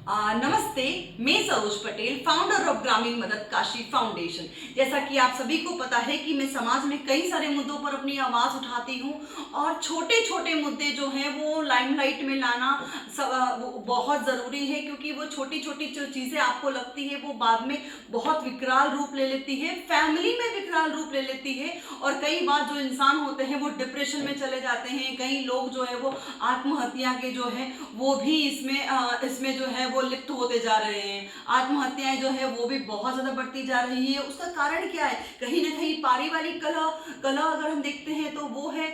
नमस्ते, मैं Saroj Patel, founder of ग्रामीण मदद काशी फाउंडेशन। जैसा कि आप सभी को पता है कि मैं समाज में कई सारे मुद्दों पर अपनी आवाज़ उठाती हूँ और छोटे छोटे मुद्दे जो हैं वो लाइमलाइट में लाना वो बहुत ज़रूरी है, क्योंकि वो छोटी छोटी जो चीज़ें आपको लगती है वो बाद में बहुत विकराल रूप ले लेती है, फैमिली में विकराल रूप ले लेती है। और कई बार जो इंसान होते हैं वो डिप्रेशन में चले जाते हैं, कई लोग जो है वो आत्महत्या के जो है वो भी इसमें जो है वो लिप्त होते जा रहे हैं। आत्महत्याएं जो है वो भी बहुत ज्यादा बढ़ती जा रही है। उसका कारण क्या है? कहीं ना कहीं पारिवारिक कलह कलह अगर हम देखते हैं तो वो है।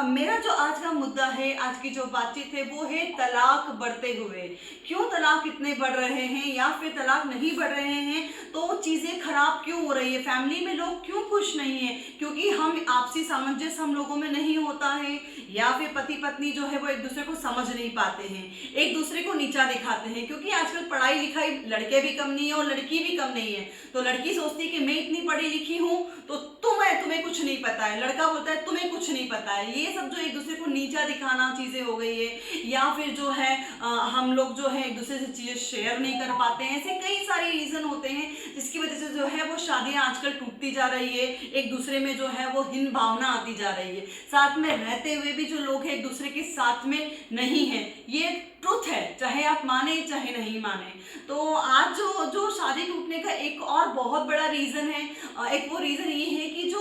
मेरा जो आज का मुद्दा है, आज की जो बातचीत है वो है तलाक बढ़ते हुए। क्यों तलाक इतने बढ़ रहे हैं, या फिर तलाक नहीं बढ़ रहे हैं तो चीजें खराब क्यों हो रही है, फैमिली में लोग क्यों खुश नहीं है? क्योंकि हम आपसी सामंजस्य हम लोगों में नहीं होता है, या फिर पति पत्नी जो है वो एक दूसरे को समझ नहीं पाते हैं, एक दूसरे को नीचा दिखाते हैं। क्योंकि आजकल पढ़ाई लिखाई लड़के भी कम नहीं है और लड़की भी कम नहीं है। तो लड़की सोचती है कि मैं इतनी पढ़ी लिखी हूँ तो तुम्हें कुछ नहीं पता है, लड़का बोलता है तुम्हें कुछ नहीं पता है। ये सब जो एक दूसरे को नीचा दिखाना चीजें हो गई है। या फिर जो है हम लोग जो है एक दूसरे से चीजें शेयर नहीं कर पाते हैं। ऐसे कई सारे रीजन होते हैं जिसकी वजह से जो है वो शादियां आजकल टूटती जा रही है, एक दूसरे में जो है वो हीन भावना आती जा रही है। साथ में रहते हुए भी जो लोग हैं एक दूसरे के साथ में नहीं है। ये ट्रुथ है, चाहे आप माने चाहे नहीं माने। तो आज जो शादी टूटने का एक और बहुत बड़ा रीजन है, एक वो रीजन ये है कि जो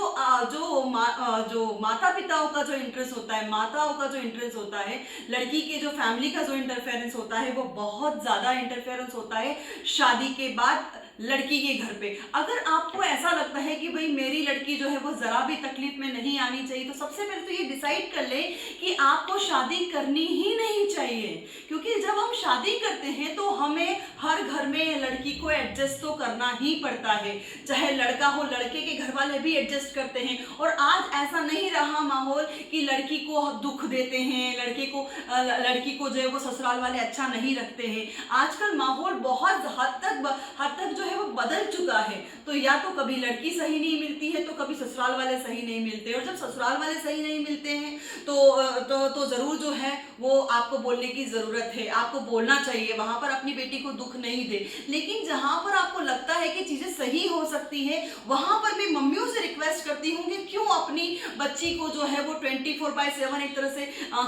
माता पिताओं का जो इंटरेस्ट होता है, माताओं का जो इंटरेस्ट होता है, लड़की के जो फैमिली का जो इंटरफेरेंस होता है वो बहुत ज्यादा इंटरफेरेंस होता है शादी के बाद लड़की के घर पे। अगर आपको ऐसा लगता है कि भाई मेरी लड़की जो है वो जरा भी तकलीफ में नहीं आनी चाहिए, तो सबसे पहले तो ये डिसाइड कर ले कि आपको शादी करनी ही नहीं चाहिए। क्योंकि जब हम शादी करते हैं तो हमें हर घर में लड़की को एडजस्ट तो करना ही पड़ता है, चाहे लड़का हो, लड़के के घर वाले भी एडजस्ट करते हैं। और आज ऐसा नहीं रहा माहौल कि लड़की को दुख देते हैं, लड़की को जो है वो ससुराल वाले अच्छा नहीं रखते हैं। आजकल माहौल बहुत हद तक जो है वो बदल चुका है। तो या तो कभी लड़की सही नहीं मिलती है तो कभी ससुराल वाले सही नहीं मिलते, और जब ससुराल वाले सही नहीं मिलते हैं तो जरूर जो है वो आपको बोलने की जरूरत है, आपको बोलना चाहिए, वहां पर अपनी बेटी को दुख नहीं दे। लेकिन जहां पर आपको लगता है कि चीजें सही हो सकती है, वहां पर मैं मम्मियों से रिक्वेस्ट करती हूँ कि क्यों अपनी बच्ची को जो है वो 24/7 एक तरह से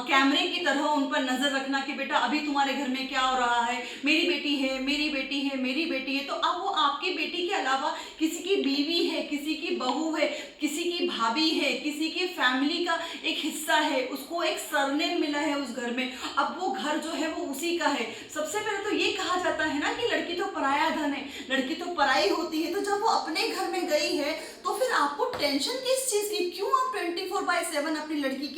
कैमरे की तरह उन पर नजर रखना कि बेटा अभी तुम्हारे घर में क्या हो रहा है, मेरी बेटी है, मेरी बेटी है, मेरी बेटी है। तो अब वो आपकी बेटी के अलावा किसी की बीवी है, किसी की बहू है, किसी की भाभी है, किसी की फैमिली का एक हिस्सा है, उसको एक सरनेम मिला है उस घर में, अब वो घर जो है वो उसी का है। सबसे पहले तो ये कहा जाता है ना कि लड़की तो पराया धन है, लड़की तो पराई होती है। तो जब वो अपने घर में गई है तो फिर आपको टेंशन किस चीज की? क्यों आप 24/7 अपनी लड़की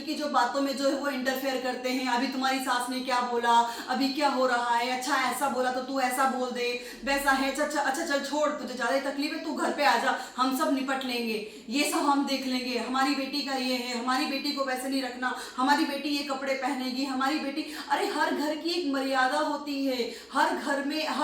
की जो बातों में जो है वो इंटरफेयर करते हैं? अभी तुम्हारी सास ने क्या बोला, अभी क्या हो रहा है, अच्छा ऐसा बोला तो तू ऐसा बोल दे, वैसा है, अच्छा चल छोड़, तुझे ज्यादा तकलीफ है, तू घर पे आ जा, हम सब निपट लेंगे, ये सब हम देख लेंगे, हमारी बेटी का ये है, हमारी बेटी को वैसे नहीं रखना, हमारी बेटी ये कपड़े पहनेगी, हमारी बेटी। अरे हर घर की एक मर्यादा होती है, हर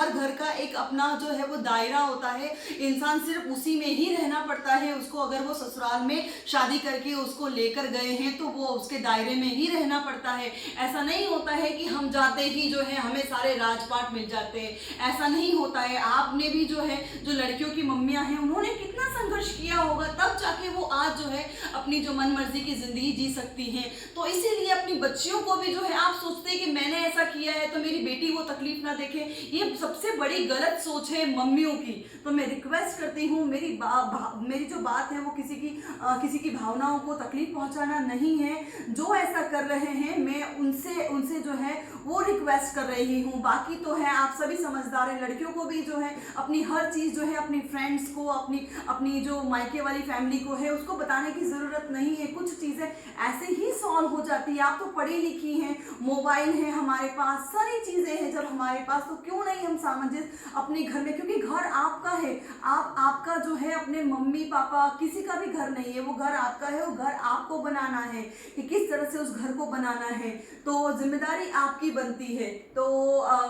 घर का एक अपना जो है वो दायरा होता है। इंसान सिर्फ उसी में ही रहना पड़ता है उसको। अगर वो ससुराल में शादी करके उसको लेकर गए हैं तो वो उसके दायरे में ही रहना पड़ता है। ऐसा नहीं होता है कि हम जाते ही जो है हमें सारे राजपाट मिल जाते हैं, ऐसा नहीं होता है। आपने भी जो है, जो लड़कियों की मम्मियां हैं, उन्होंने कितना संघर्ष किया होगा, तब जाके वो आज जो है अपनी जो मन मर्जी की जिंदगी जी सकती हैं। तो इसीलिए अपनी बच्चियों को भी जो है, आप सोचते हैं कि मैंने ऐसा किया है तो मेरी बेटी वो तकलीफ ना देखे, ये सबसे बड़ी गलत सोच है मम्मियों की। तो मैं रिक्वेस्ट करती हूँ, मेरी जो बात है वो किसी की भावनाओं को तकलीफ पहुंचाना नहीं है। जो ऐसा कर रहे हैं मैं उनसे जो है वो रिक्वेस्ट कर रही हूँ। बाकी तो है आप सभी समझदार हैं, लड़कियों को भी जो है अपनी हर चीज जो है अपनी फ्रेंड्स को, अपनी जो मायके वाली फैमिली को है उसको बताने की जरूरत नहीं है। कुछ चीजें ऐसे ही सॉल्व हो जाती है। आप तो पढ़ी लिखी हैं, मोबाइल है हमारे पास, सारी चीजें हैं जब हमारे पास, तो क्यों नहीं हम सामंजस्य अपने घर में, क्योंकि घर आपका है, आपका जो है अपने मम्मी पापा किसी का भी घर नहीं है, वो घर आपका है, वो घर आपको बनाना है कि किस तरह से उस घर को बनाना है, तो जिम्मेदारी आपकी बनती है। तो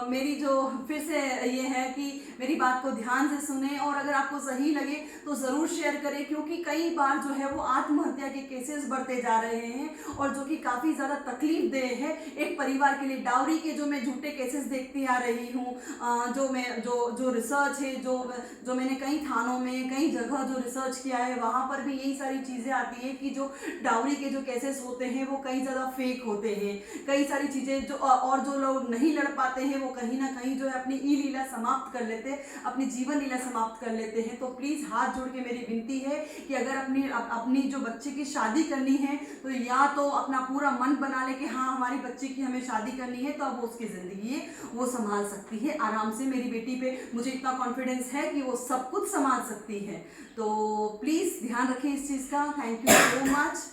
मेरी जो फिर से ये है कि मेरी बात को ध्यान से सुने और अगर आपको सही लगे तो ज़रूर शेयर करें, क्योंकि कई बार जो है वो आत्महत्या के केसेस बढ़ते जा रहे हैं और जो कि काफ़ी ज़्यादा तकलीफ देह है एक परिवार के लिए। डाउरी के जो मैं झूठे केसेस देखती आ रही हूँ, जो रिसर्च है, जो मैंने कई थानों में कई जगह जो रिसर्च किया है वहाँ पर भी यही सारी चीज़ें आती है कि जो डाउरी के जो केसेस होते हैं वो कई ज़्यादा फेक होते हैं। कई सारी चीज़ें और जो लोग नहीं लड़ पाते हैं वो कहीं ना कहीं जो है अपनी ई लीला समाप्त कर लेते हैं, अपनी जीवन लीला समाप्त कर लेते हैं। तो प्लीज़ हाथ जोड़ के मेरी विनती है कि अगर अपनी जो बच्चे की शादी करनी है तो या तो अपना पूरा मन बना ले कि हाँ हमारी बच्ची की हमें शादी करनी है, तो अब वो उसकी ज़िंदगी है वो संभाल सकती है आराम से। मेरी बेटी पे मुझे इतना कॉन्फिडेंस है कि वो सब कुछ संभाल सकती है। तो प्लीज़ ध्यान रखें इस चीज़ का। Thank you so much.